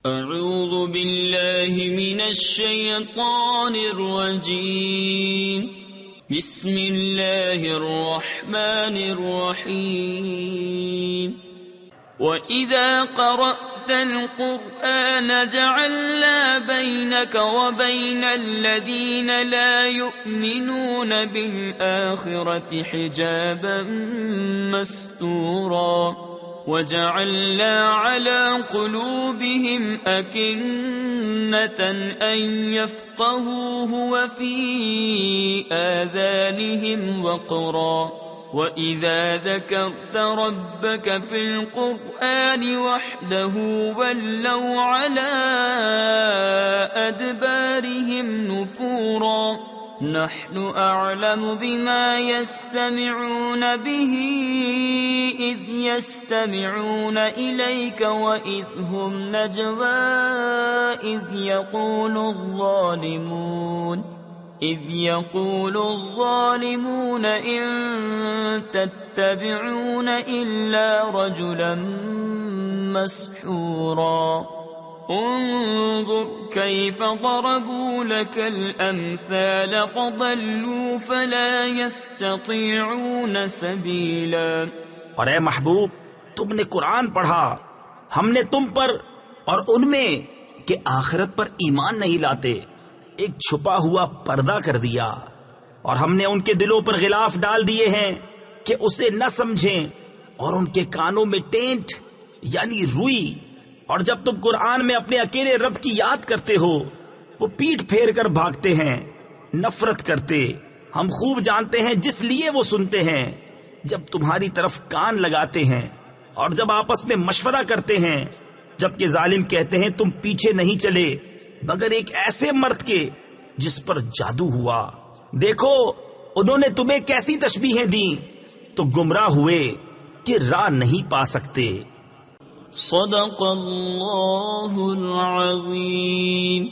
اعوذ باللہ من الشیطان الرجیم بسم اللہ الرحمن الرحیم وَإِذَا قَرَأْتَ الْقُرْآنَ جَعَلْنَا بَيْنَكَ وَبَيْنَ الَّذِينَ لَا يُؤْمِنُونَ بِالْآخِرَةِ حِجَابًا مَسْتُورًا وَجَعَلْنَا عَلَى قُلُوبِهِمْ أَكِنَّةً أَن يَفْقَهُوهُ وَفِي آذَانِهِمْ وَقْرًا وَإِذَا ذَكَرْتَ رَبَّكَ فِي الْقُرْآنِ وَحْدَهُ وَلَّوْا عَلَى أَدْبَارِهِمْ نُفُورًا نَحْنُ أَعْلَمُ بِمَا يَسْتَمِعُونَ بِهِ إِذْ يَسْتَمِعُونَ إِلَيْكَ وَإِذْ هُمْ نَجْوَىٰ إذ يقول الظالمون إن تتبعون إلا رجلا مسحورا انظر كيف ضربوا لك الأمثال فضلوا فلا يستطيعون سبيلا۔ اور اے محبوب، تم نے قرآن پڑھا، ہم نے تم پر اور ان میں کہ آخرت پر ایمان نہیں لاتے ایک چھپا ہوا پردہ کر دیا، اور ہم نے ان کے دلوں پر غلاف ڈال دیے ہیں کہ اسے نہ سمجھیں، اور ان کے کانوں میں ٹینٹ یعنی روئی، اور جب تم قرآن میں اپنے اکیلے رب کی یاد کرتے ہو وہ پیٹھ پھیر کر بھاگتے ہیں، نفرت کرتے۔ ہم خوب جانتے ہیں جس لیے وہ سنتے ہیں، جب تمہاری طرف کان لگاتے ہیں اور جب آپس میں مشورہ کرتے ہیں، جبکہ ظالم کہتے ہیں تم پیچھے نہیں چلے مگر ایک ایسے مرد کے جس پر جادو ہوا۔ دیکھو انہوں نے تمہیں کیسی تشبیہیں دیں تو گمراہ ہوئے کہ راہ نہیں پا سکتے۔ صدق اللہ العظیم۔